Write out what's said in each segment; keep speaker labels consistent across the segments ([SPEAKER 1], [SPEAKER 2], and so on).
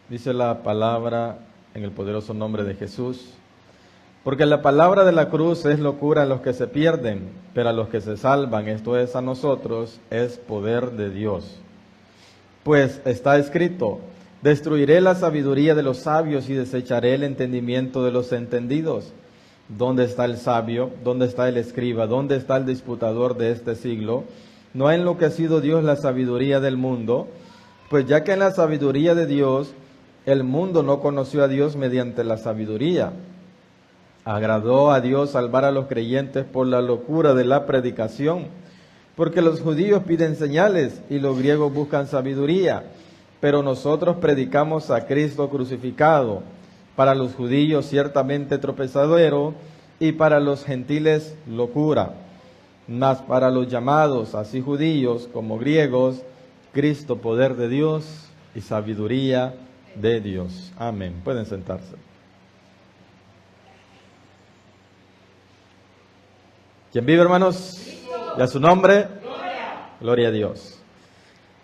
[SPEAKER 1] Dice la palabra en el poderoso nombre de Jesús. Porque la palabra de la cruz es locura a los que se pierden, pero a los que se salvan, esto es a nosotros, es poder de Dios. Pues está escrito: destruiré la sabiduría de los sabios y desecharé el entendimiento de los entendidos. ¿Dónde está el sabio? ¿Dónde está el escriba? ¿Dónde está el disputador de este siglo? ¿No ha enloquecido Dios la sabiduría del mundo? Pues ya que en la sabiduría de Dios, el mundo no conoció a Dios mediante la sabiduría. Agradó a Dios salvar a los creyentes por la locura de la predicación, porque los judíos piden señales y los griegos buscan sabiduría, pero nosotros predicamos a Cristo crucificado, para los judíos ciertamente tropezadero y para los gentiles locura, mas para los llamados, así judíos como griegos, Cristo poder de Dios y sabiduría de Dios. Amén. Pueden sentarse. ¿Quién vive, hermanos? ¿Y a su nombre? Gloria a Dios.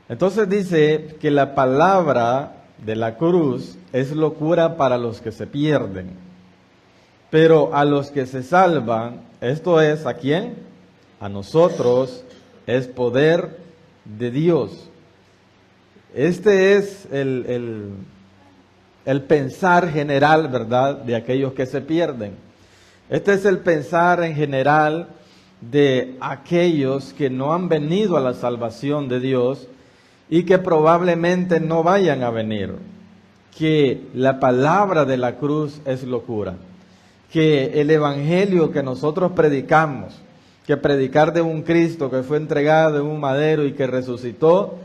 [SPEAKER 1] Entonces dice que la palabra de la cruz es locura para los que se pierden, pero a los que se salvan, esto es, ¿a quién? A nosotros, es poder de Dios. Este es el pensar general, ¿verdad?, de aquellos que se pierden. Este es el pensar en general de aquellos que no han venido a la salvación de Dios y que probablemente no vayan a venir. Que la palabra de la cruz es locura. Que el evangelio que nosotros predicamos, que predicar de un Cristo que fue entregado en un madero y que resucitó,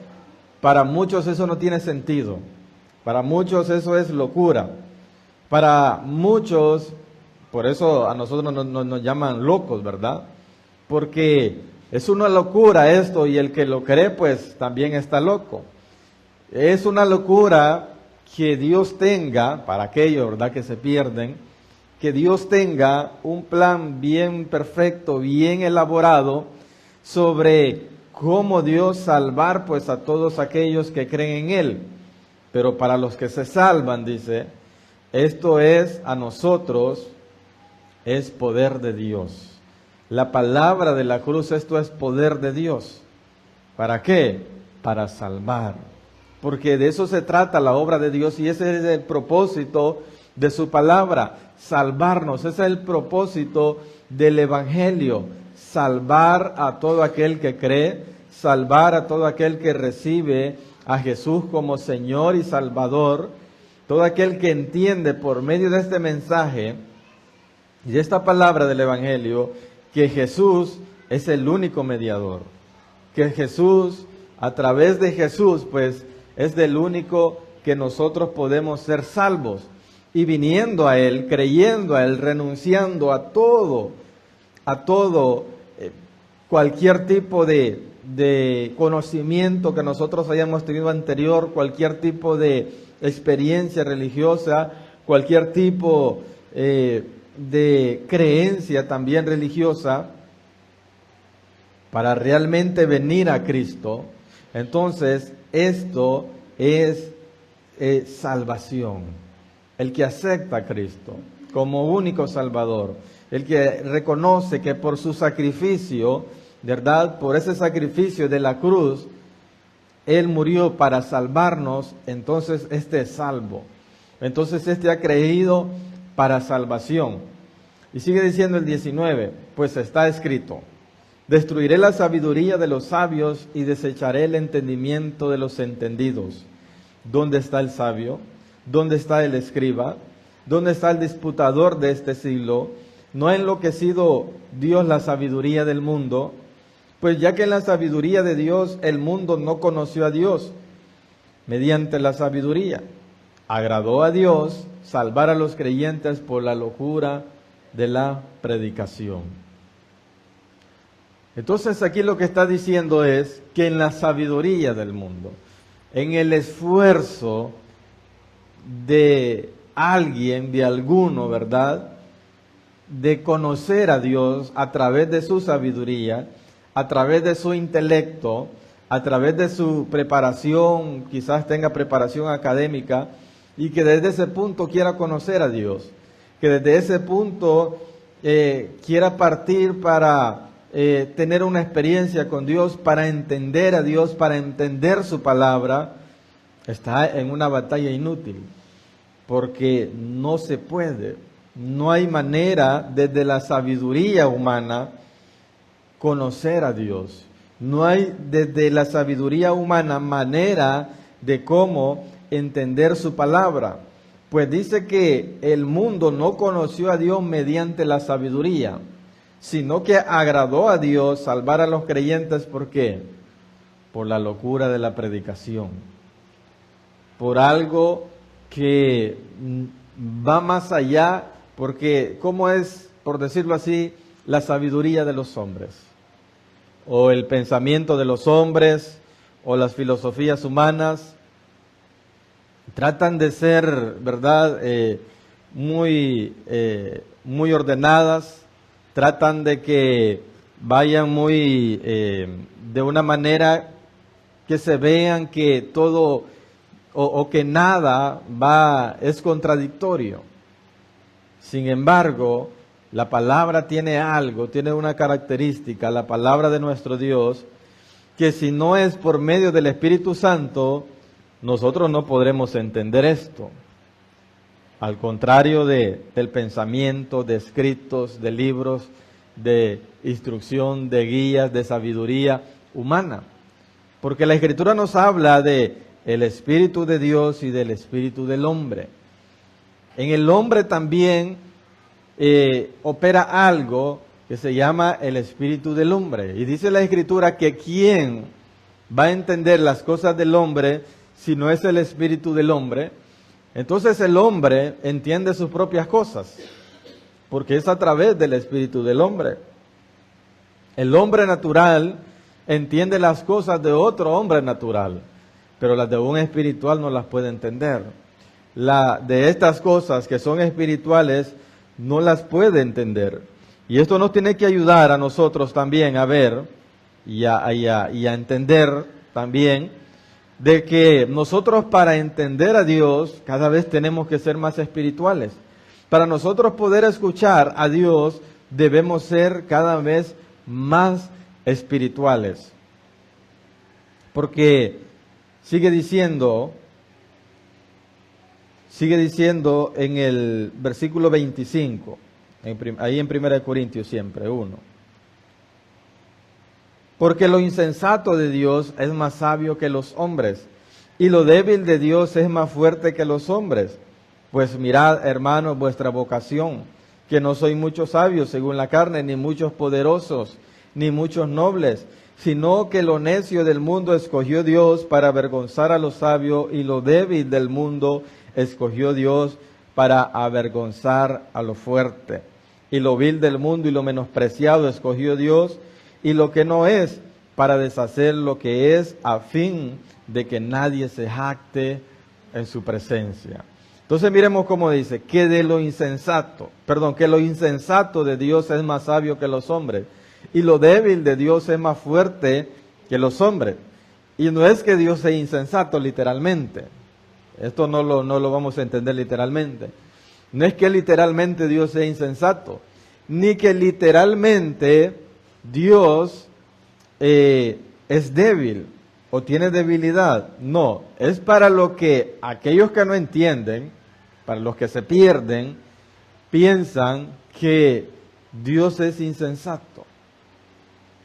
[SPEAKER 1] para muchos eso no tiene sentido. Para muchos eso es locura. Para muchos, por eso a nosotros nos llaman locos, ¿verdad? Porque es una locura esto y el que lo cree pues también está loco. Es una locura que Dios tenga, para aquellos, ¿verdad?, que se pierden, que Dios tenga un plan bien perfecto, bien elaborado sobre cómo Dios salvar pues a todos aquellos que creen en Él. Pero para los que se salvan, dice, esto es a nosotros, es poder de Dios. La palabra de la cruz, esto es poder de Dios. ¿Para qué? Para salvar. Porque de eso se trata la obra de Dios y ese es el propósito de su palabra, salvarnos. Ese es el propósito del evangelio, salvar a todo aquel que cree, salvar a todo aquel que recibe a Jesús como Señor y Salvador, todo aquel que entiende por medio de este mensaje y de esta palabra del evangelio que Jesús es el único mediador, que Jesús, a través de Jesús, pues es del único que nosotros podemos ser salvos. Y viniendo a Él, creyendo a Él, renunciando a todo, cualquier tipo de conocimiento que nosotros hayamos tenido anterior, cualquier tipo de experiencia religiosa, cualquier tipo de creencia también religiosa, para realmente venir a Cristo. Entonces, esto es salvación. El que acepta a Cristo como único Salvador, el que reconoce que por su sacrificio, ¿verdad?, por ese sacrificio de la cruz, Él murió para salvarnos, entonces este es salvo. Entonces este ha creído para salvación. Y sigue diciendo el 19, pues está escrito: destruiré la sabiduría de los sabios y desecharé el entendimiento de los entendidos. ¿Dónde está el sabio? ¿Dónde está el escriba? ¿Dónde está el disputador de este siglo? ¿No ha enloquecido Dios la sabiduría del mundo? Pues ya que en la sabiduría de Dios el mundo no conoció a Dios mediante la sabiduría, agradó a Dios salvar a los creyentes por la locura de la predicación. Entonces aquí lo que está diciendo es que en la sabiduría del mundo, en el esfuerzo de alguien, de alguno, ¿verdad?, de conocer a Dios a través de su sabiduría, a través de su intelecto, a través de su preparación, quizás tenga preparación académica, y que desde ese punto quiera conocer a Dios, que desde ese punto quiera partir para tener una experiencia con Dios, para entender a Dios, para entender su palabra, está en una batalla inútil, porque no se puede, no hay manera desde la sabiduría humana conocer a Dios. No hay desde la sabiduría humana manera de cómo entender su palabra. Pues dice que el mundo no conoció a Dios mediante la sabiduría, sino que agradó a Dios salvar a los creyentes. ¿Por qué? Por la locura de la predicación. Por algo que va más allá, porque ¿cómo es, por decirlo así, la sabiduría de los hombres? O el pensamiento de los hombres, o las filosofías humanas, tratan de ser, ¿verdad?, muy ordenadas, tratan de que vayan de una manera que se vean que todo o que nada es contradictorio. Sin embargo, la palabra tiene algo, tiene una característica, la palabra de nuestro Dios, que si no es por medio del Espíritu Santo, nosotros no podremos entender esto. Al contrario del pensamiento, de escritos, de libros, de instrucción, de guías, de sabiduría humana. Porque la Escritura nos habla de el Espíritu de Dios y del Espíritu del hombre. En el hombre también opera algo que se llama el Espíritu del hombre. Y dice la Escritura que ¿quién va a entender las cosas del hombre si no es el Espíritu del hombre? Entonces el hombre entiende sus propias cosas, porque es a través del Espíritu del hombre. El hombre natural entiende las cosas de otro hombre natural, pero las de un espiritual no las puede entender. De estas cosas que son espirituales no las puede entender. Y esto nos tiene que ayudar a nosotros también a ver y a entender también de que nosotros, para entender a Dios, cada vez tenemos que ser más espirituales. Para nosotros poder escuchar a Dios, debemos ser cada vez más espirituales. Porque sigue diciendo en el versículo 25, ahí en 1 Corintios siempre, 1. Porque lo insensato de Dios es más sabio que los hombres, y lo débil de Dios es más fuerte que los hombres. Pues mirad, hermanos, vuestra vocación, que no sois muchos sabios según la carne, ni muchos poderosos, ni muchos nobles, sino que lo necio del mundo escogió Dios para avergonzar a los sabios, y lo débil del mundo escogió Dios para avergonzar a lo fuerte. Y lo vil del mundo y lo menospreciado escogió Dios, y lo que no es, para deshacer lo que es, a fin de que nadie se jacte en su presencia. Entonces miremos cómo dice, que lo insensato de Dios es más sabio que los hombres, y lo débil de Dios es más fuerte que los hombres. Y no es que Dios sea insensato literalmente, esto no lo vamos a entender literalmente. No es que literalmente Dios sea insensato, ni que literalmente Dios es débil o tiene debilidad. No, es para lo que aquellos que no entienden, para los que se pierden, piensan que Dios es insensato.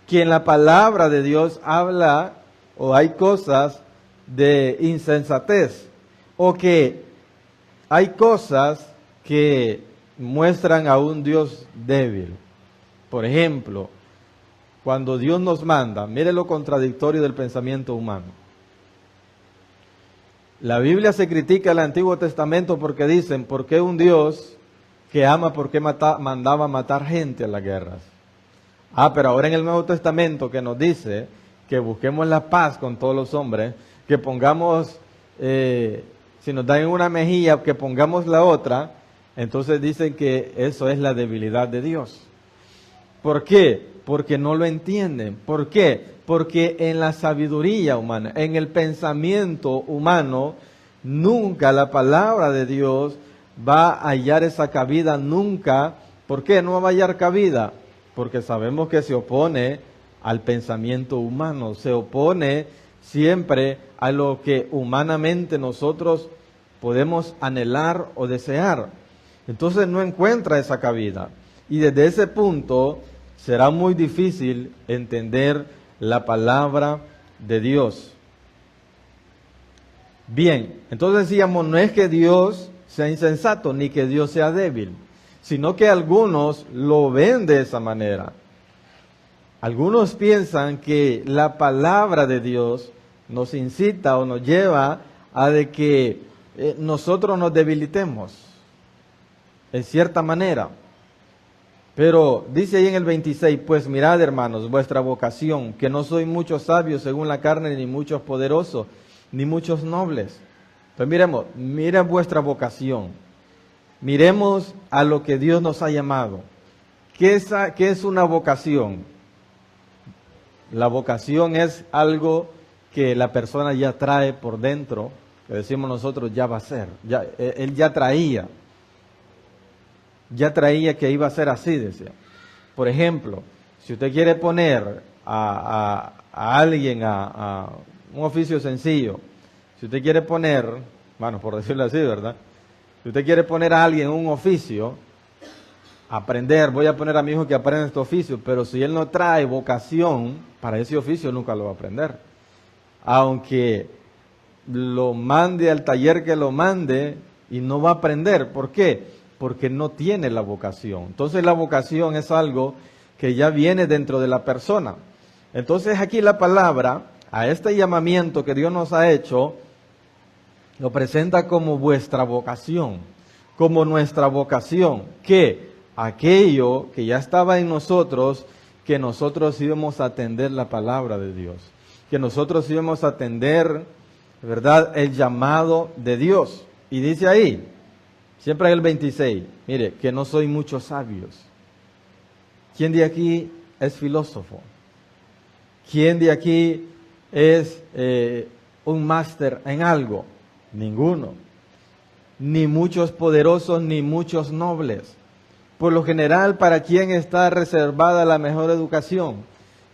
[SPEAKER 1] Que en la palabra de Dios habla o hay cosas de insensatez, o que hay cosas que muestran a un Dios débil. Por ejemplo, cuando Dios nos manda, mire lo contradictorio del pensamiento humano. La Biblia se critica al Antiguo Testamento porque dicen, ¿por qué un Dios que ama, por qué mandaba matar gente a las guerras? Pero ahora en el Nuevo Testamento que nos dice que busquemos la paz con todos los hombres, que pongamos, si nos dan una mejilla, que pongamos la otra, entonces dicen que eso es la debilidad de Dios. ¿Por qué? Porque no lo entienden. ¿Por qué? Porque en la sabiduría humana, en el pensamiento humano, nunca la palabra de Dios va a hallar esa cabida, nunca. ¿Por qué no va a hallar cabida? Porque sabemos que se opone al pensamiento humano, se opone siempre a lo que humanamente nosotros podemos anhelar o desear. Entonces no encuentra esa cabida. Y desde ese punto será muy difícil entender la palabra de Dios. Bien, entonces decíamos, no es que Dios sea insensato ni que Dios sea débil, sino que algunos lo ven de esa manera. Algunos piensan que la palabra de Dios nos incita o nos lleva a de que nosotros nos debilitemos, en cierta manera. Pero dice ahí en el 26, pues mirad, hermanos, vuestra vocación, que no soy muchos sabios según la carne, ni muchos poderosos, ni muchos nobles. Pues miren vuestra vocación. Miremos a lo que Dios nos ha llamado. ¿Qué es una vocación? La vocación es algo que la persona ya trae por dentro, que decimos nosotros ya va a ser. Él ya traía que iba a ser así, decía. Por ejemplo, si usted quiere poner a alguien a un oficio sencillo, si usted quiere poner, bueno, por decirlo así, ¿verdad? Si usted quiere poner a alguien un oficio, aprender, voy a poner a mi hijo que aprenda este oficio, pero si él no trae vocación para ese oficio, nunca lo va a aprender. Aunque lo mande al taller que lo mande y no va a aprender. ¿Por qué? Porque no tiene la vocación. Entonces la vocación es algo que ya viene dentro de la persona. Entonces aquí la palabra, a este llamamiento que Dios nos ha hecho, lo presenta como vuestra vocación, como nuestra vocación, que aquello que ya estaba en nosotros, que nosotros íbamos a atender la palabra de Dios, que nosotros íbamos a atender, ¿verdad?, el llamado de Dios. Y dice ahí, siempre en el 26, mire, que no soy muchos sabios. ¿Quién de aquí es filósofo? ¿Quién de aquí es un máster en algo? Ninguno. Ni muchos poderosos, ni muchos nobles. Por lo general, ¿para quién está reservada la mejor educación?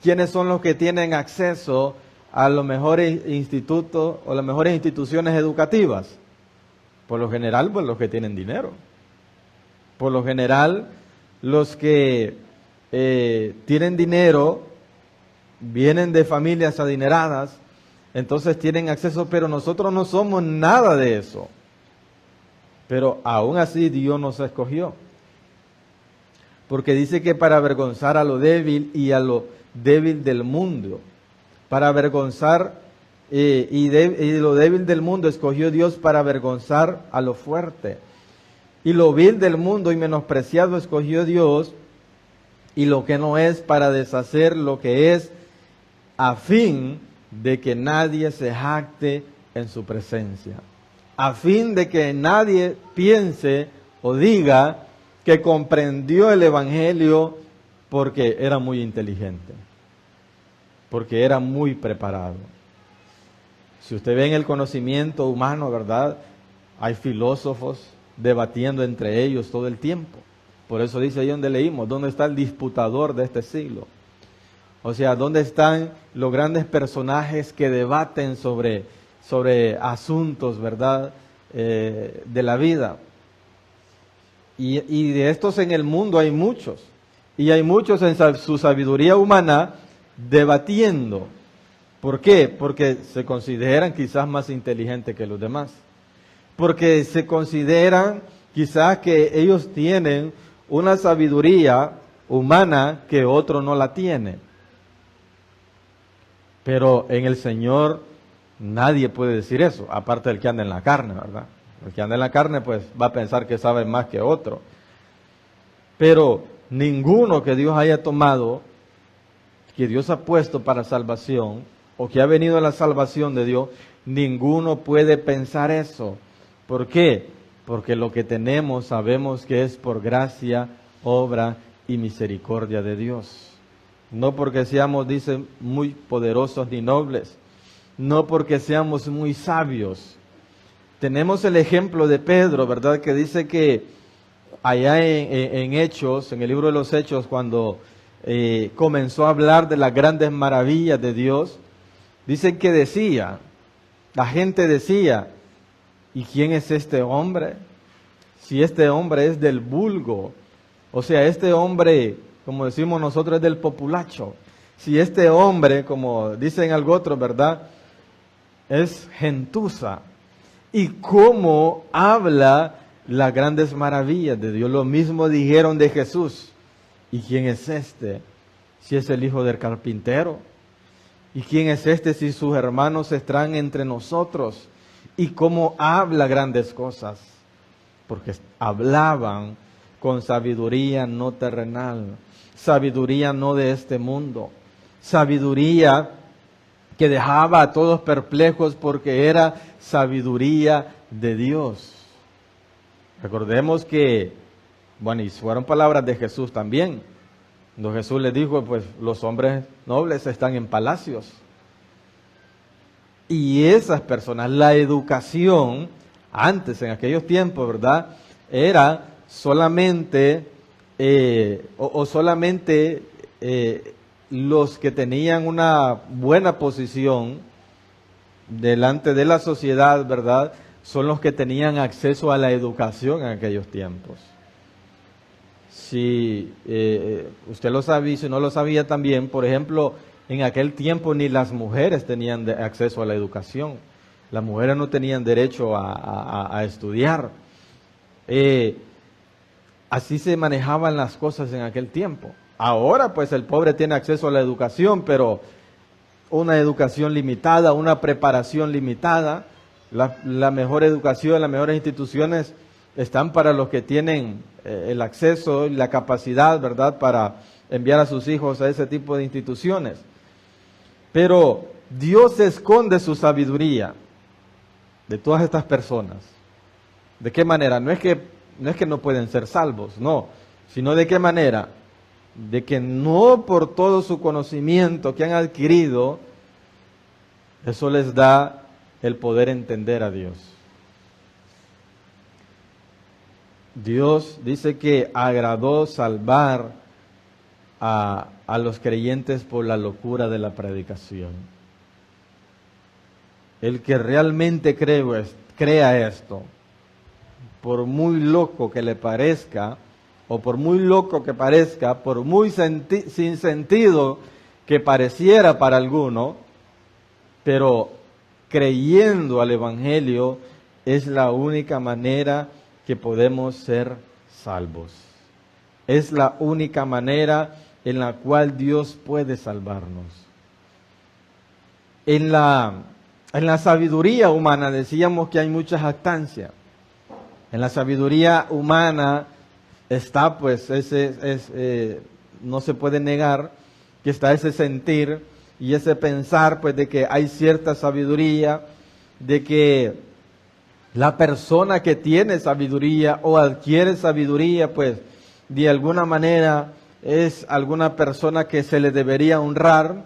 [SPEAKER 1] ¿Quiénes son los que tienen acceso a los mejores institutos o las mejores instituciones educativas? Por lo general, pues los que tienen dinero. Por lo general, los que tienen dinero vienen de familias adineradas, entonces tienen acceso, pero nosotros no somos nada de eso. Pero aún así Dios nos escogió. Porque dice que para avergonzar a lo débil y a lo débil del mundo, para avergonzar y lo débil del mundo escogió Dios para avergonzar a lo fuerte. Y lo vil del mundo y menospreciado escogió Dios, y lo que no es para deshacer lo que es, a fin de que nadie se jacte en su presencia. A fin de que nadie piense o diga que comprendió el Evangelio porque era muy inteligente, porque era muy preparado. Si usted ve en el conocimiento humano, ¿verdad?, hay filósofos debatiendo entre ellos todo el tiempo. Por eso dice ahí donde leímos, ¿dónde está el disputador de este siglo? O sea, ¿dónde están los grandes personajes que debaten sobre asuntos, ¿verdad?, de la vida? Y de estos en el mundo hay muchos. Y hay muchos en su sabiduría humana debatiendo. ¿Por qué? Porque se consideran quizás más inteligentes que los demás. Porque se consideran quizás que ellos tienen una sabiduría humana que otro no la tiene. Pero en el Señor nadie puede decir eso, aparte del que anda en la carne, ¿verdad? El que anda en la carne pues va a pensar que sabe más que otro. Pero ninguno que Dios haya tomado, que Dios ha puesto para salvación, o que ha venido a la salvación de Dios, ninguno puede pensar eso. ¿Por qué? Porque lo que tenemos sabemos que es por gracia, obra y misericordia de Dios. No porque seamos, dicen, muy poderosos ni nobles, no porque seamos muy sabios, Tenemos el ejemplo de Pedro, ¿verdad? Que dice que allá en Hechos, en el libro de los Hechos, cuando comenzó a hablar de las grandes maravillas de Dios, dice que decía, la gente decía, ¿y quién es este hombre? Si este hombre es del vulgo, o sea, este hombre, como decimos nosotros, es del populacho. Si este hombre, como dicen algo otro, ¿verdad? Es gentuza. Y cómo habla las grandes maravillas de Dios. Lo mismo dijeron de Jesús. ¿Y quién es este? Si es el hijo del carpintero. ¿Y quién es este si sus hermanos están entre nosotros? ¿Y cómo habla grandes cosas? Porque hablaban con sabiduría no terrenal, sabiduría no de este mundo, sabiduría que dejaba a todos perplejos porque era sabiduría de Dios. Recordemos que, bueno, y fueron palabras de Jesús también. Cuando Jesús les dijo, pues los hombres nobles están en palacios. Y esas personas, la educación, antes, en aquellos tiempos, ¿verdad? Era solamente, solamente los que tenían una buena posición delante de la sociedad, ¿verdad? Son los que tenían acceso a la educación en aquellos tiempos. Si usted lo sabía, si no lo sabía también, por ejemplo, en aquel tiempo ni las mujeres tenían acceso a la educación. Las mujeres no tenían derecho a estudiar. Así se manejaban las cosas en aquel tiempo. Ahora pues el pobre tiene acceso a la educación, pero una educación limitada, una preparación limitada. La mejor educación, las mejores instituciones están para los que tienen el acceso y la capacidad, ¿verdad?, para enviar a sus hijos a ese tipo de instituciones. Pero Dios esconde su sabiduría de todas estas personas. ¿De qué manera? No es que no pueden ser salvos, no, sino de qué manera. De que no por todo su conocimiento que han adquirido, eso les da el poder entender a Dios. Dios dice que agradó salvar a los creyentes por la locura de la predicación. El que realmente crea esto, por muy loco que le parezca, o por muy loco que parezca, por muy sin sentido que pareciera para alguno, pero creyendo al Evangelio es la única manera que podemos ser salvos. Es la única manera en la cual Dios puede salvarnos. En la sabiduría humana decíamos que hay mucha jactancia. En la sabiduría humana está, pues, no se puede negar que está ese sentir y ese pensar, pues, de que hay cierta sabiduría, de que la persona que tiene sabiduría o adquiere sabiduría, pues, de alguna manera es alguna persona que se le debería honrar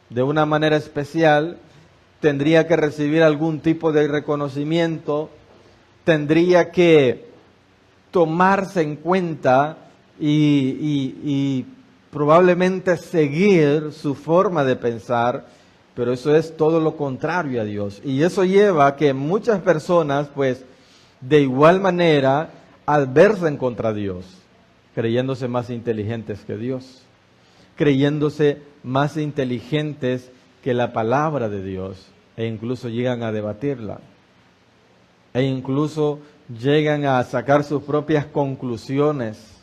[SPEAKER 1] de una manera especial, tendría que recibir algún tipo de reconocimiento, tendría que tomarse en cuenta y probablemente seguir su forma de pensar, pero eso es todo lo contrario a Dios. Y eso lleva a que muchas personas, pues, de igual manera, adversen contra Dios, creyéndose más inteligentes que Dios, creyéndose más inteligentes que la palabra de Dios, e incluso llegan a debatirla, e incluso llegan a sacar sus propias conclusiones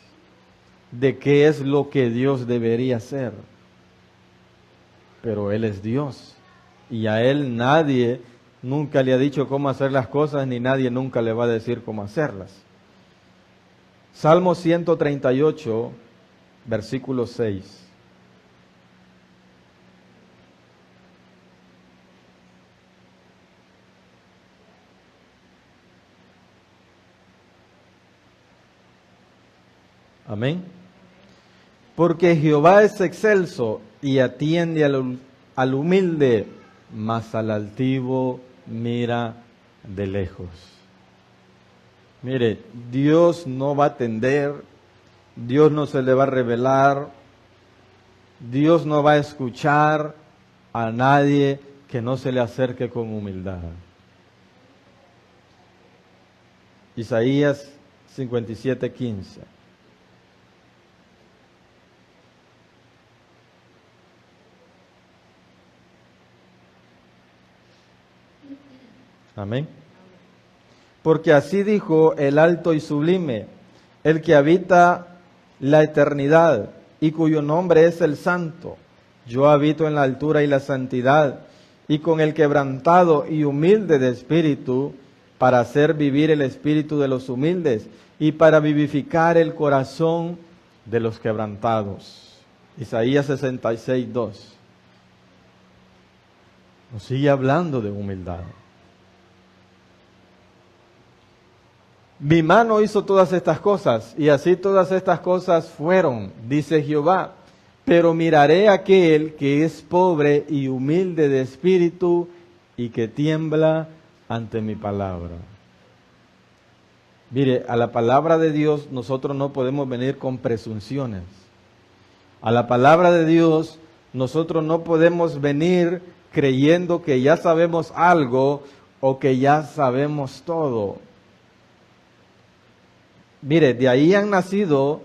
[SPEAKER 1] de qué es lo que Dios debería hacer. Pero Él es Dios, y a Él nadie nunca le ha dicho cómo hacer las cosas, ni nadie nunca le va a decir cómo hacerlas. Salmo 138, versículo 6. Amén. Porque Jehová es excelso y atiende al humilde, mas al altivo mira de lejos. Mire, Dios no va a atender, Dios no se le va a revelar, Dios no va a escuchar a nadie que no se le acerque con humildad. Isaías 57:15. Amén. Porque así dijo el alto y sublime, el que habita la eternidad y cuyo nombre es el Santo. Yo habito en la altura y la santidad, y con el quebrantado y humilde de espíritu, para hacer vivir el espíritu de los humildes y para vivificar el corazón de los quebrantados. Isaías 66:2. Nos sigue hablando de humildad. Mi mano hizo todas estas cosas, y así todas estas cosas fueron, dice Jehová. Pero miraré a aquel que es pobre y humilde de espíritu y que tiembla ante mi palabra. Mire, a la palabra de Dios nosotros no podemos venir con presunciones. A la palabra de Dios nosotros no podemos venir creyendo que ya sabemos algo o que ya sabemos todo. Mire, de ahí han nacido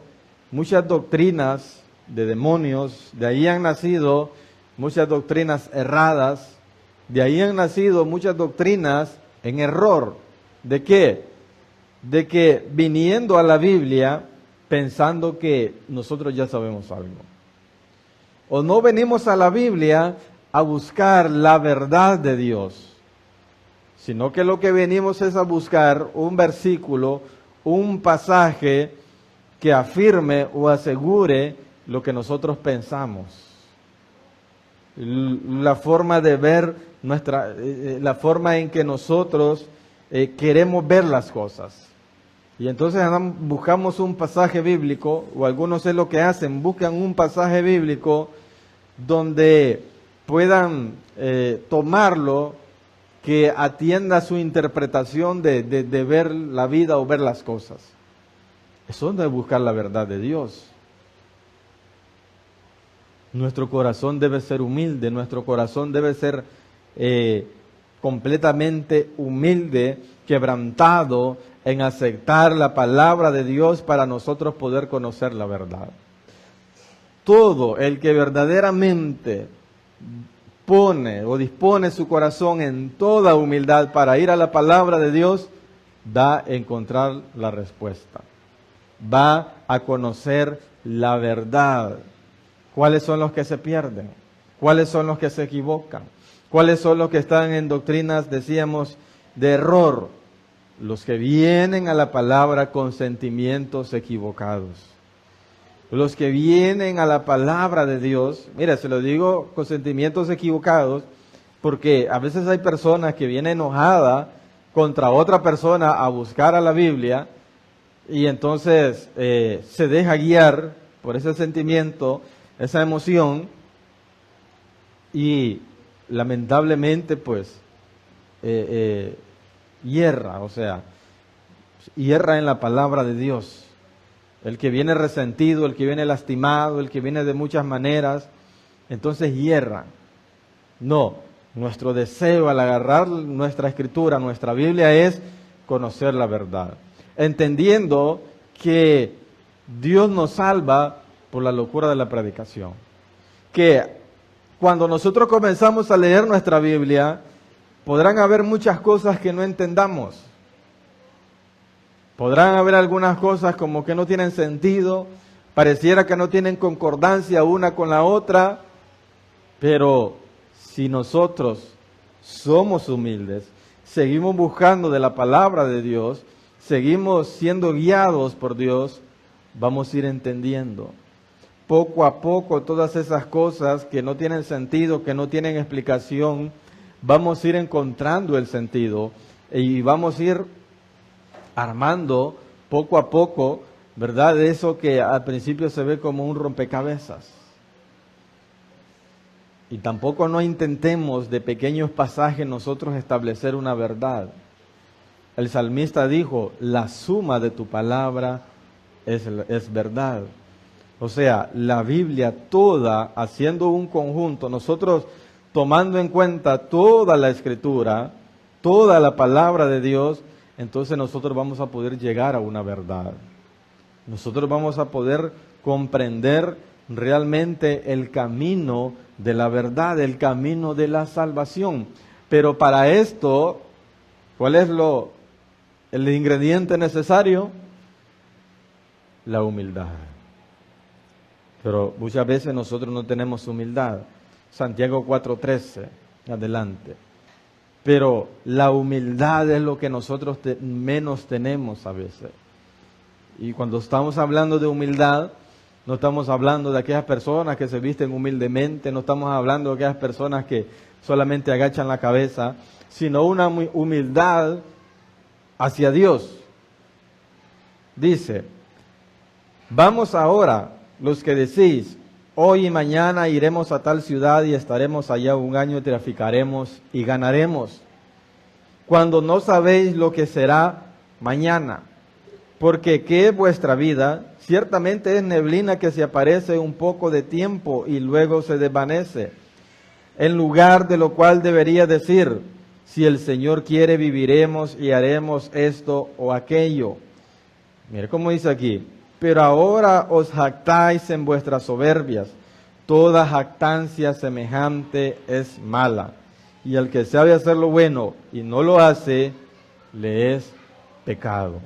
[SPEAKER 1] muchas doctrinas de demonios, de ahí han nacido muchas doctrinas erradas, de ahí han nacido muchas doctrinas en error. ¿De qué? De que viniendo a la Biblia pensando que nosotros ya sabemos algo. O no venimos a la Biblia a buscar la verdad de Dios, sino que lo que venimos es a buscar un versículo, un pasaje que afirme o asegure lo que nosotros pensamos. La forma de ver la forma en que nosotros queremos ver las cosas. Y entonces buscamos un pasaje bíblico, o algunos es lo que hacen, buscan un pasaje bíblico donde puedan tomarlo, que atienda a su interpretación de ver la vida o ver las cosas. Eso no es buscar la verdad de Dios. Nuestro corazón debe ser humilde, nuestro corazón debe ser completamente humilde, quebrantado en aceptar la palabra de Dios para nosotros poder conocer la verdad. Todo el que verdaderamente pone o dispone su corazón en toda humildad para ir a la palabra de Dios, va a encontrar la respuesta. Va a conocer la verdad. ¿Cuáles son los que se pierden? ¿Cuáles son los que se equivocan? ¿Cuáles son los que están en doctrinas, decíamos, de error? Los que vienen a la palabra con sentimientos equivocados. Los que vienen a la palabra de Dios, mira, se lo digo con sentimientos equivocados, porque a veces hay personas que vienen enojadas contra otra persona a buscar a la Biblia, y entonces se deja guiar por ese sentimiento, esa emoción, y lamentablemente pues hierra, hierra en la palabra de Dios. El que viene resentido, el que viene lastimado, el que viene de muchas maneras, entonces hierra. No, nuestro deseo al agarrar nuestra escritura, nuestra Biblia, es conocer la verdad, entendiendo que Dios nos salva por la locura de la predicación. Que cuando nosotros comenzamos a leer nuestra Biblia, podrán haber muchas cosas que no entendamos. Podrán haber algunas cosas como que no tienen sentido, pareciera que no tienen concordancia una con la otra, pero si nosotros somos humildes, seguimos buscando de la palabra de Dios, seguimos siendo guiados por Dios, vamos a ir entendiendo poco a poco todas esas cosas que no tienen sentido, que no tienen explicación, vamos a ir encontrando el sentido y vamos a ir armando poco a poco, ¿verdad? Eso que al principio se ve como un rompecabezas. Y tampoco no intentemos de pequeños pasajes nosotros establecer una verdad. el salmista dijo, la suma de tu palabra es verdad. O sea, la Biblia toda, haciendo un conjunto, nosotros tomando en cuenta toda la Escritura, toda la palabra de Dios, entonces nosotros vamos a poder llegar a una verdad. Nosotros vamos a poder comprender realmente el camino de la verdad, el camino de la salvación. Pero para esto, ¿cuál es el ingrediente necesario? La humildad. Pero muchas veces nosotros no tenemos humildad. Santiago 4:13, adelante. Pero la humildad es lo que nosotros menos tenemos a veces. Y cuando estamos hablando de humildad, no estamos hablando de aquellas personas que se visten humildemente, no estamos hablando de aquellas personas que solamente agachan la cabeza, sino una humildad hacia Dios. Dice, vamos ahora, los que decís, hoy y mañana iremos a tal ciudad y estaremos allá un año y traficaremos y ganaremos, cuando no sabéis lo que será mañana. Porque ¿qué es vuestra vida? Ciertamente es neblina que se aparece un poco de tiempo y luego se desvanece. En lugar de lo cual debería decir, si el Señor quiere viviremos y haremos esto o aquello. Mire cómo dice aquí, pero ahora os jactáis en vuestras soberbias. Toda jactancia semejante es mala. Y el que sabe hacer lo bueno y no lo hace, le es pecado.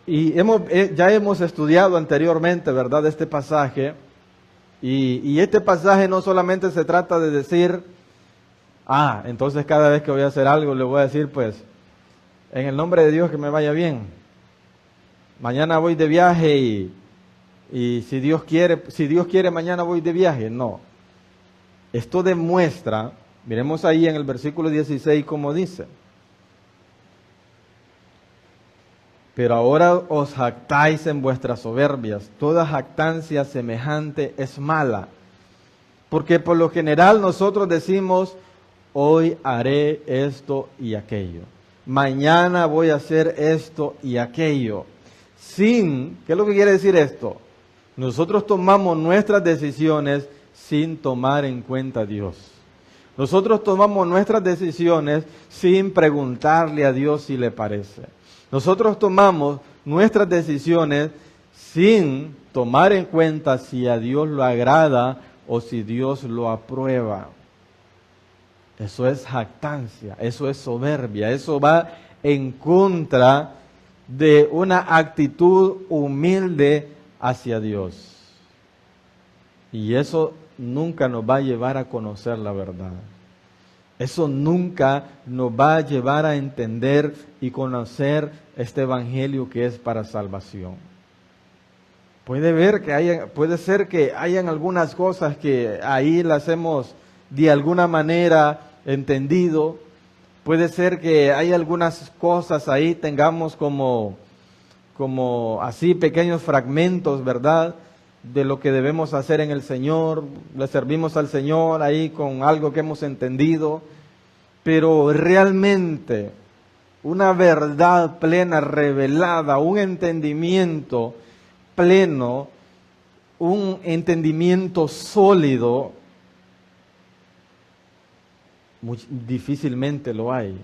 [SPEAKER 1] Y ya hemos estudiado anteriormente, ¿verdad?, este pasaje. Y este pasaje no solamente se trata de decir, entonces cada vez que voy a hacer algo le voy a decir, pues, en el nombre de Dios que me vaya bien. Mañana voy de viaje y si Dios quiere mañana voy de viaje. No. Esto demuestra, miremos ahí en el versículo 16 como dice. Pero ahora os jactáis en vuestras soberbias. Toda jactancia semejante es mala. Porque por lo general nosotros decimos, hoy haré esto y aquello. Mañana voy a hacer esto y aquello. ¿qué es lo que quiere decir esto? Nosotros tomamos nuestras decisiones sin tomar en cuenta a Dios. Nosotros tomamos nuestras decisiones sin preguntarle a Dios si le parece. Nosotros tomamos nuestras decisiones sin tomar en cuenta si a Dios lo agrada o si Dios lo aprueba. Eso es jactancia, eso es soberbia, eso va en contra de una actitud humilde hacia Dios. Y eso nunca nos va a llevar a conocer la verdad. Eso nunca nos va a llevar a entender y conocer este evangelio que es para salvación. Puede ser que hayan algunas cosas que ahí las hemos de alguna manera entendido. Puede ser que hay algunas cosas ahí tengamos como así pequeños fragmentos, ¿verdad?, de lo que debemos hacer en el Señor. Le servimos al Señor ahí con algo que hemos entendido, pero realmente una verdad plena, revelada, un entendimiento pleno, un entendimiento sólido, difícilmente lo hay.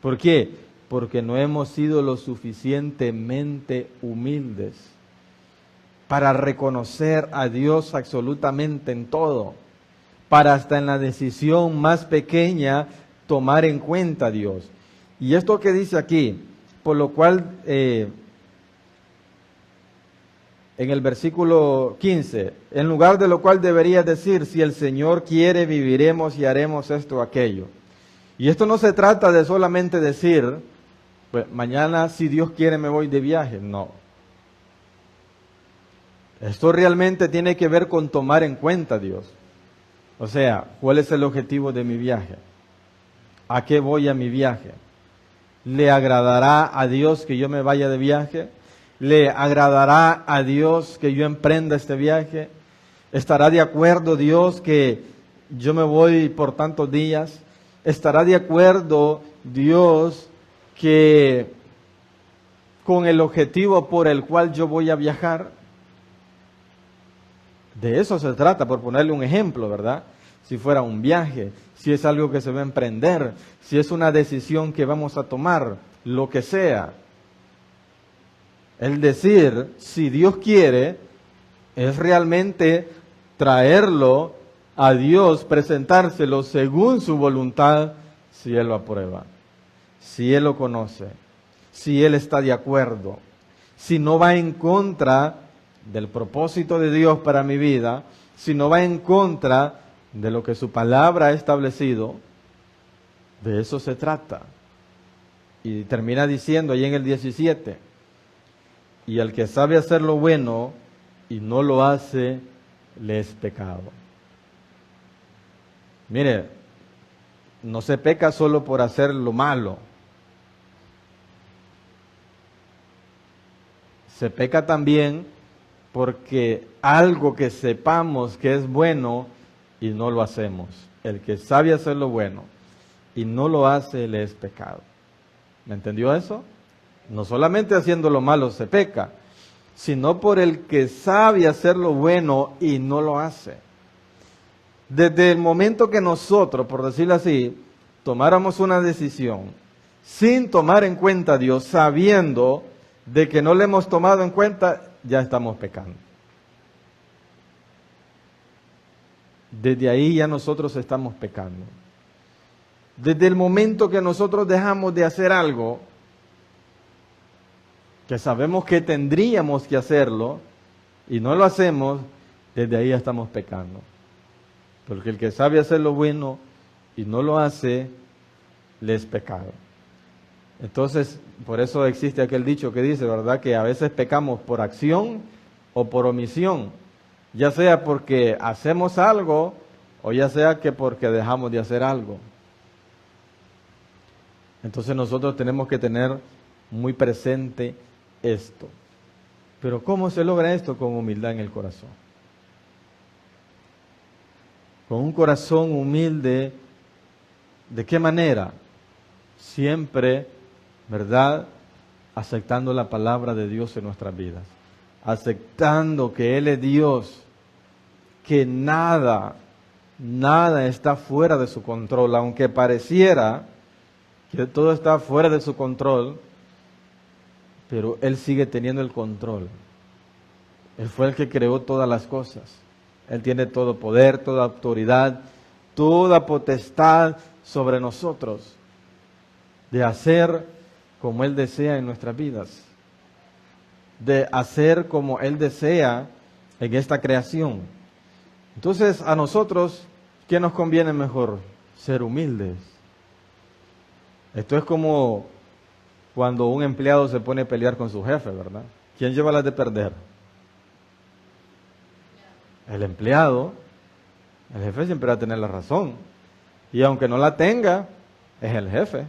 [SPEAKER 1] ¿Por qué? Porque no hemos sido lo suficientemente humildes para reconocer a Dios absolutamente en todo, para hasta en la decisión más pequeña tomar en cuenta a Dios. Y esto que dice aquí, por lo cual en el versículo 15, en lugar de lo cual debería decir, si el Señor quiere viviremos y haremos esto o aquello. Y esto no se trata de solamente decir, pues mañana si Dios quiere me voy de viaje, no. Esto realmente tiene que ver con tomar en cuenta a Dios. O sea, ¿cuál es el objetivo de mi viaje? ¿A qué voy a mi viaje? ¿Le agradará a Dios que yo me vaya de viaje? ¿Le agradará a Dios que yo emprenda este viaje? ¿Estará de acuerdo Dios que yo me voy por tantos días? ¿Estará de acuerdo Dios que con el objetivo por el cual yo voy a viajar? De eso se trata, por ponerle un ejemplo, ¿verdad? Si fuera un viaje, si es algo que se va a emprender, si es una decisión que vamos a tomar, lo que sea. El decir, si Dios quiere, es realmente traerlo a Dios, presentárselo según su voluntad, si Él lo aprueba, si Él lo conoce, si Él está de acuerdo, si no va en contra del propósito de Dios para mi vida, si no va en contra de lo que su palabra ha establecido. De eso se trata. Y termina diciendo ahí en el 17, y al que sabe hacer lo bueno y no lo hace, le es pecado. Mire, no se peca solo por hacer lo malo. Se peca también porque algo que sepamos que es bueno y no lo hacemos. El que sabe hacer lo bueno y no lo hace, le es pecado. ¿Me entendió eso? No solamente haciendo lo malo se peca, sino por el que sabe hacer lo bueno y no lo hace. Desde el momento que nosotros, por decirlo así, tomáramos una decisión sin tomar en cuenta a Dios, sabiendo de que no le hemos tomado en cuenta, ya estamos pecando. Desde ahí ya nosotros estamos pecando. Desde el momento que nosotros dejamos de hacer algo, que sabemos que tendríamos que hacerlo, y no lo hacemos, desde ahí ya estamos pecando. Porque el que sabe hacer lo bueno y no lo hace, le es pecado. Entonces, por eso existe aquel dicho que dice, ¿verdad?, que a veces pecamos por acción o por omisión, ya sea porque hacemos algo o ya sea que porque dejamos de hacer algo. Entonces nosotros tenemos que tener muy presente esto. Pero ¿cómo se logra esto? Con humildad en el corazón. Con un corazón humilde, ¿de qué manera? Siempre, ¿verdad?, aceptando la palabra de Dios en nuestras vidas, aceptando que Él es Dios, que nada está fuera de su control, aunque pareciera que todo está fuera de su control, pero Él sigue teniendo el control. Él fue el que creó todas las cosas. Él tiene todo poder, toda autoridad, toda potestad sobre nosotros, de hacer como Él desea en nuestras vidas, de hacer como Él desea en esta creación. Entonces, a nosotros, ¿qué nos conviene mejor? Ser humildes. Esto es como cuando un empleado se pone a pelear con su jefe, ¿verdad? ¿Quién lleva las de perder? El empleado. El jefe siempre va a tener la razón. Y aunque no la tenga, es el jefe.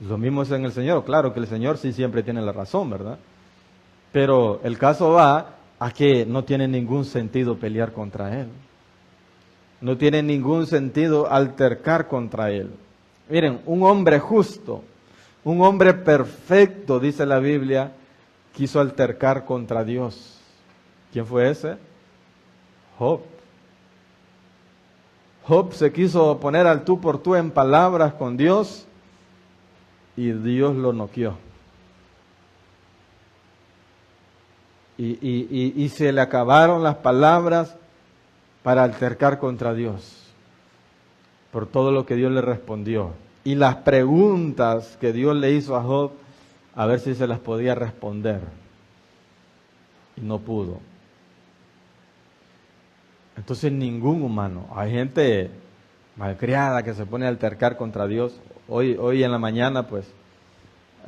[SPEAKER 1] Lo mismo es en el Señor. Claro que el Señor sí siempre tiene la razón, ¿verdad? Pero el caso va a que no tiene ningún sentido pelear contra Él. No tiene ningún sentido altercar contra Él. Miren, un hombre justo, un hombre perfecto, dice la Biblia, quiso altercar contra Dios. ¿Quién fue ese? Job. Job se quiso poner al tú por tú en palabras con Dios y Dios lo noqueó. Y se le acabaron las palabras para altercar contra Dios por todo lo que Dios le respondió. Y las preguntas que Dios le hizo a Job, a ver si se las podía responder. Y no pudo. Entonces ningún humano, hay gente malcriada que se pone a altercar contra Dios. Hoy en la mañana, pues,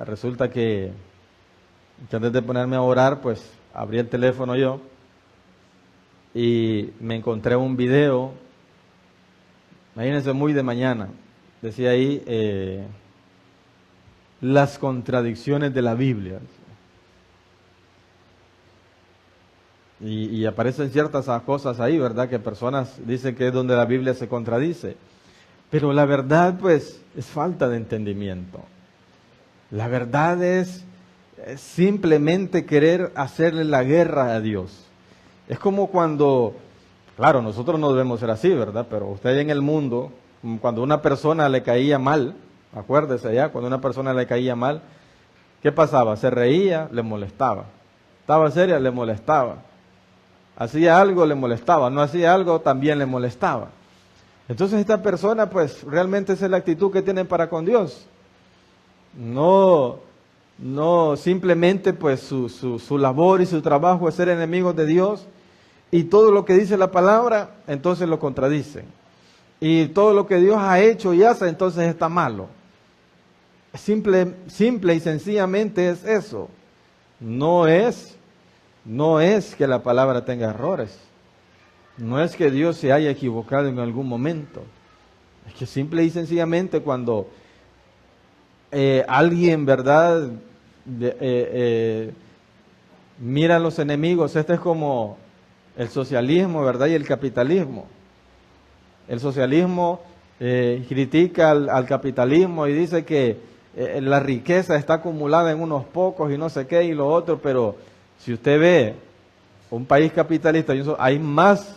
[SPEAKER 1] resulta que antes de ponerme a orar, pues, abrí el teléfono yo y me encontré un video, imagínense, muy de mañana, decía ahí, las contradicciones de la Biblia. Y aparecen ciertas cosas ahí, ¿verdad? Que personas dicen que es donde la Biblia se contradice. Pero la verdad, pues, es falta de entendimiento. La verdad es simplemente querer hacerle la guerra a Dios. Es como cuando, claro, nosotros no debemos ser así, ¿verdad? Pero usted en el mundo, cuando una persona le caía mal, acuérdese ya, cuando una persona le caía mal, ¿qué pasaba? Se reía, le molestaba. Estaba seria, le molestaba. Hacía algo, le molestaba. No hacía algo, también le molestaba. Entonces esta persona, pues, realmente esa es la actitud que tiene para con Dios. No simplemente, pues, su labor y su trabajo es ser enemigos de Dios, y todo lo que dice la palabra, entonces lo contradicen. Y todo lo que Dios ha hecho y hace, entonces está malo. Simple y sencillamente es eso. No es que la palabra tenga errores. No es que Dios se haya equivocado en algún momento. Es que simple y sencillamente cuando alguien, ¿verdad? Mira a los enemigos, este es como el socialismo, ¿verdad? Y el capitalismo. El socialismo critica al capitalismo y dice que la riqueza está acumulada en unos pocos y no sé qué y lo otro, pero si usted ve un país capitalista, hay más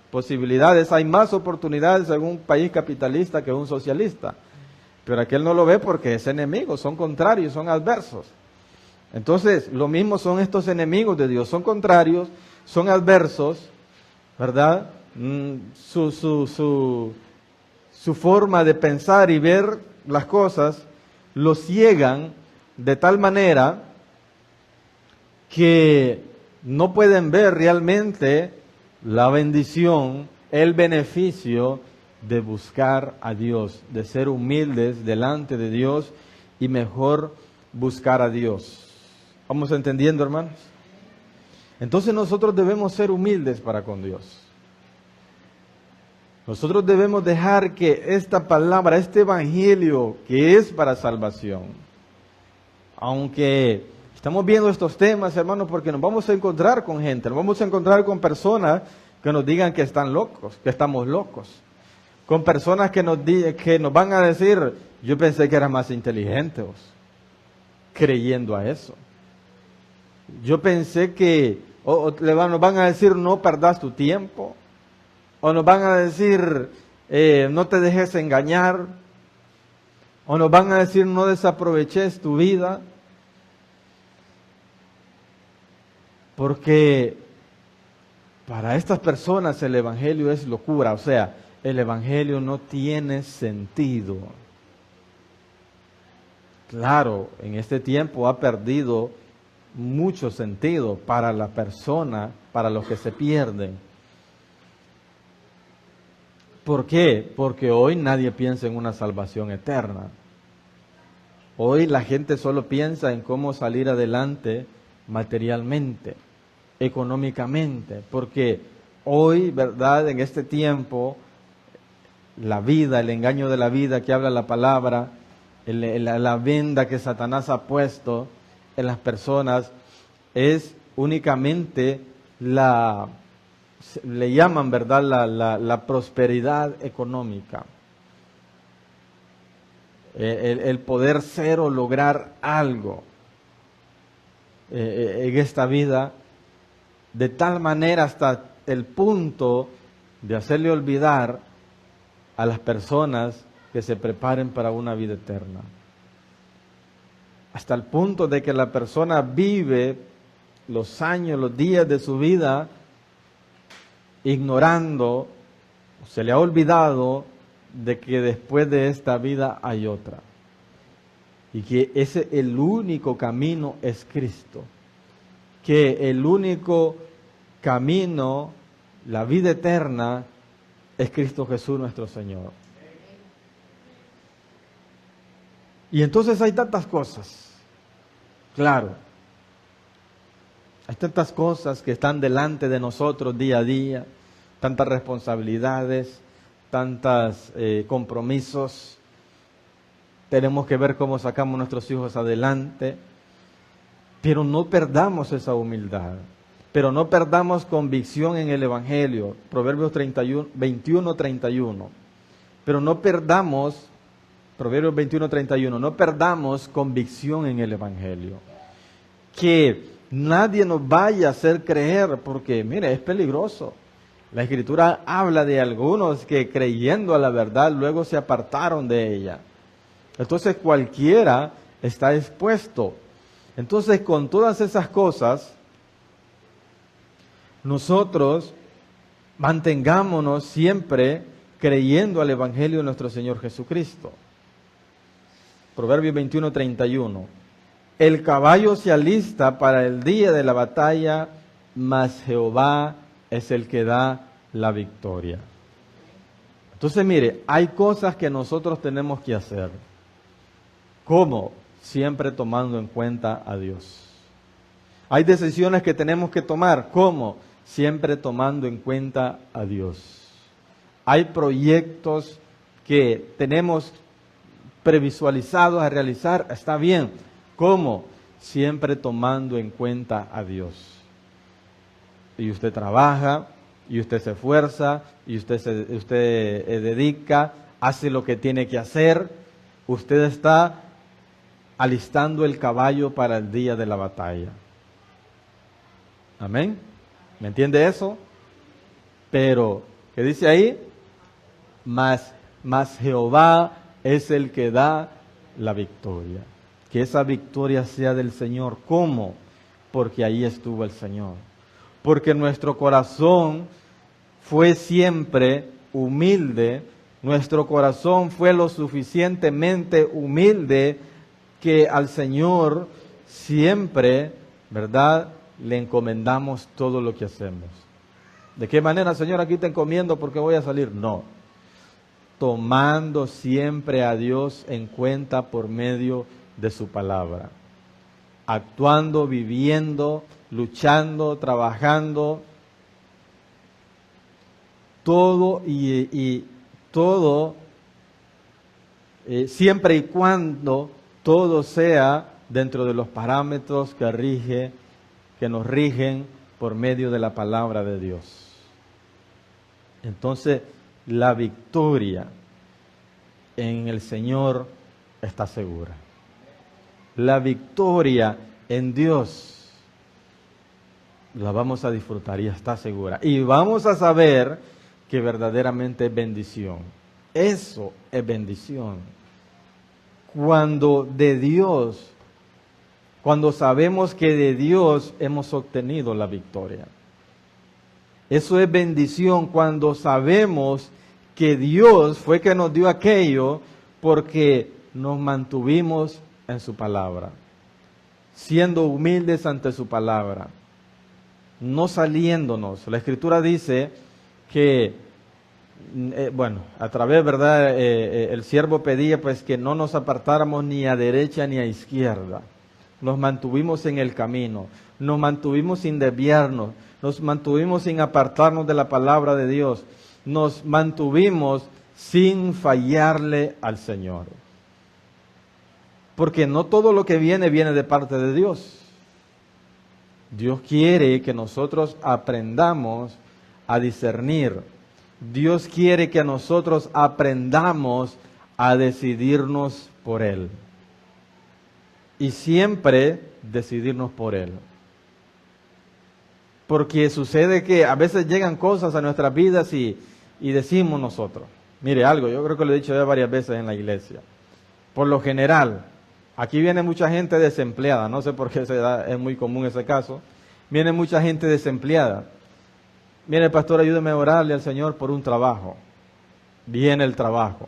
[SPEAKER 1] posibilidades, hay más oportunidades en un país capitalista que un socialista. Pero aquel no lo ve porque es enemigo, son contrarios, son adversos. Entonces, lo mismo son estos enemigos de Dios, son contrarios, son adversos, ¿verdad? Su forma de pensar y ver las cosas los ciegan de tal manera que no pueden ver realmente la bendición, el beneficio de buscar a Dios, de ser humildes delante de Dios y mejor buscar a Dios. ¿Vamos entendiendo, hermanos? Entonces nosotros debemos ser humildes para con Dios. Nosotros debemos dejar que esta palabra, este evangelio que es para salvación, aunque estamos viendo estos temas, hermanos, porque nos vamos a encontrar con gente, nos vamos a encontrar con personas que nos digan que están locos, que estamos locos, con personas que nos van a decir, yo pensé que eras más inteligente vos, creyendo a eso. Yo pensé que, nos van a decir, no perdas tu tiempo, o nos van a decir, no te dejes engañar, o nos van a decir, no desaproveches tu vida, porque para estas personas el evangelio es locura, o sea, el evangelio no tiene sentido. Claro, en este tiempo ha perdido mucho sentido para la persona, para los que se pierden. ¿Por qué? Porque hoy nadie piensa en una salvación eterna. Hoy la gente solo piensa en cómo salir adelante materialmente, económicamente, porque hoy, ¿verdad? En este tiempo, la vida, el engaño de la vida que habla la palabra, la venda que Satanás ha puesto en las personas es únicamente le llaman, ¿verdad?, la prosperidad económica. El poder ser o lograr algo en esta vida, de tal manera hasta el punto de hacerle olvidar a las personas que se preparen para una vida eterna. Hasta el punto de que la persona vive los años, los días de su vida ignorando, se le ha olvidado de que después de esta vida hay otra. Y que el único camino es Cristo. Que el único camino, la vida eterna, es Cristo Jesús nuestro Señor. Y entonces hay tantas cosas, claro, hay tantas cosas que están delante de nosotros día a día, tantas responsabilidades, tantos compromisos. Tenemos que ver cómo sacamos a nuestros hijos adelante, pero no perdamos esa humildad, pero no perdamos convicción en el Evangelio. Proverbios 21, 31. Pero no perdamos, Proverbios 21:31, no perdamos convicción en el Evangelio. Que nadie nos vaya a hacer creer, porque mire, es peligroso. La Escritura habla de algunos que creyendo a la verdad luego se apartaron de ella. Entonces cualquiera está expuesto. Entonces con todas esas cosas, nosotros mantengámonos siempre creyendo al Evangelio de nuestro Señor Jesucristo. Proverbios 21:31. El caballo se alista para el día de la batalla, mas Jehová es el que da la victoria. Entonces mire, hay cosas que nosotros tenemos que hacer. ¿Cómo? Siempre tomando en cuenta a Dios. Hay decisiones que tenemos que tomar. ¿Cómo? Siempre tomando en cuenta a Dios. Hay proyectos que tenemos previsualizados a realizar. Está bien. ¿Cómo? Siempre tomando en cuenta a Dios. Y usted trabaja, y usted se esfuerza, y usted dedica, hace lo que tiene que hacer. Usted está alistando el caballo para el día de la batalla. Amén. ¿Me entiende eso? Pero, ¿qué dice ahí? Mas Jehová es el que da la victoria. Que esa victoria sea del Señor. ¿Cómo? Porque ahí estuvo el Señor. Porque nuestro corazón fue siempre humilde, nuestro corazón fue lo suficientemente humilde que al Señor siempre, ¿verdad?, le encomendamos todo lo que hacemos. ¿De qué manera, Señor, aquí te encomiendo porque voy a salir? No. Tomando siempre a Dios en cuenta por medio de su palabra. Actuando, viviendo, luchando, trabajando, todo y todo, siempre y cuando todo sea dentro de los parámetros que nos rigen por medio de la palabra de Dios. Entonces, la victoria en el Señor está segura. La victoria en Dios la vamos a disfrutar y está segura. Y vamos a saber que verdaderamente es bendición. Eso es bendición. Cuando sabemos que de Dios hemos obtenido la victoria. Eso es bendición cuando sabemos que Dios fue que nos dio aquello porque nos mantuvimos en su palabra, siendo humildes ante su palabra, no saliéndonos. La Escritura dice que, a través, ¿verdad? El siervo pedía pues que no nos apartáramos ni a derecha ni a izquierda. Nos mantuvimos en el camino, nos mantuvimos sin desviarnos, nos mantuvimos sin apartarnos de la palabra de Dios, nos mantuvimos sin fallarle al Señor. Porque no todo lo que viene de parte de Dios. Dios quiere que nosotros aprendamos a discernir. Dios quiere que nosotros aprendamos a decidirnos por Él. Y siempre decidirnos por Él. Porque sucede que a veces llegan cosas a nuestras vidas y decimos nosotros, mire algo, yo creo que lo he dicho ya varias veces en la iglesia. Por lo general, aquí viene mucha gente desempleada, no sé por qué es muy común ese caso. Viene mucha gente desempleada. Mire, pastor, ayúdeme a orarle al Señor por un trabajo. Viene el trabajo.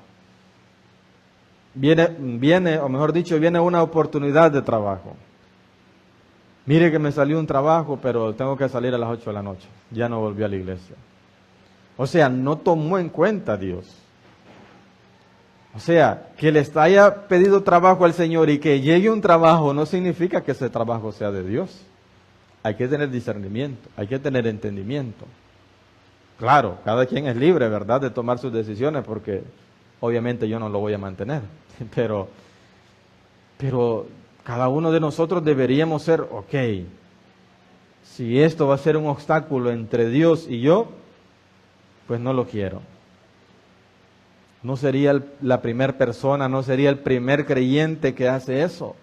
[SPEAKER 1] Viene, o mejor dicho, viene una oportunidad de trabajo. Mire que me salió un trabajo, pero tengo que salir a las 8 de la noche. Ya no volví a la iglesia. O sea, no tomó en cuenta a Dios. O sea, que le haya pedido trabajo al Señor y que llegue un trabajo no significa que ese trabajo sea de Dios. Hay que tener discernimiento, hay que tener entendimiento. Claro, cada quien es libre, ¿verdad?, de tomar sus decisiones porque obviamente yo no lo voy a mantener. Pero cada uno de nosotros deberíamos ser, ok, si esto va a ser un obstáculo entre Dios y yo, pues no lo quiero. No sería la primera persona, no sería el primer creyente que hace eso.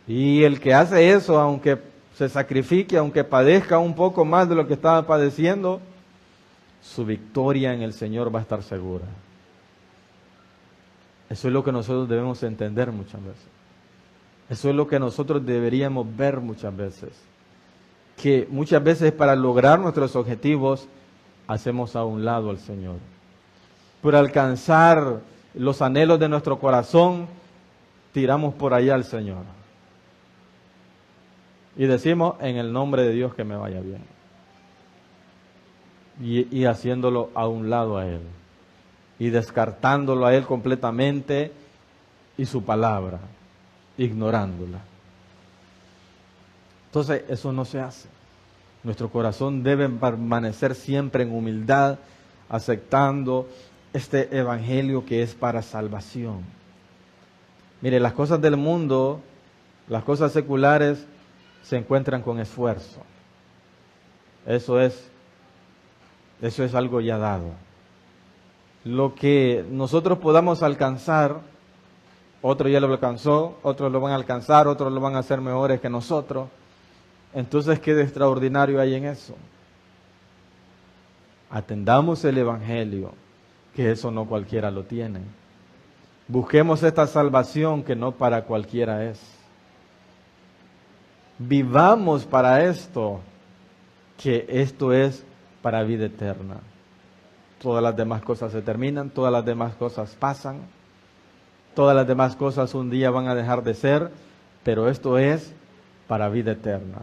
[SPEAKER 1] Y el que hace eso, aunque se sacrifique, aunque padezca un poco más de lo que estaba padeciendo, su victoria en el Señor va a estar segura. Eso es lo que nosotros debemos entender muchas veces. Eso es lo que nosotros deberíamos ver muchas veces. Que muchas veces para lograr nuestros objetivos hacemos a un lado al Señor. Por alcanzar los anhelos de nuestro corazón, tiramos por allá al Señor. Y decimos, en el nombre de Dios que me vaya bien. Y haciéndolo a un lado a Él. Y descartándolo a Él completamente y su palabra, ignorándola. Entonces, eso no se hace. Nuestro corazón debe permanecer siempre en humildad, aceptando este evangelio que es para salvación. Mire, las cosas del mundo, las cosas seculares, se encuentran con esfuerzo. Eso es algo ya dado. Lo que nosotros podamos alcanzar, otro ya lo alcanzó, otros lo van a alcanzar, otros lo van a hacer mejores que nosotros. Entonces, ¿qué de extraordinario hay en eso? Atendamos el evangelio, que eso no cualquiera lo tiene. Busquemos esta salvación que no para cualquiera es. Vivamos para esto, que esto es para vida eterna. Todas las demás cosas se terminan, todas las demás cosas pasan, todas las demás cosas un día van a dejar de ser, pero esto es para vida eterna.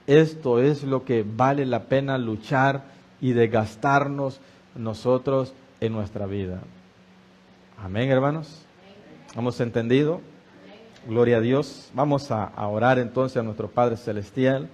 [SPEAKER 1] Esto es lo que vale la pena luchar y desgastarnos nosotros en nuestra vida. Amén, hermanos. ¿Hemos entendido? Gloria a Dios. Vamos a orar entonces a nuestro Padre Celestial.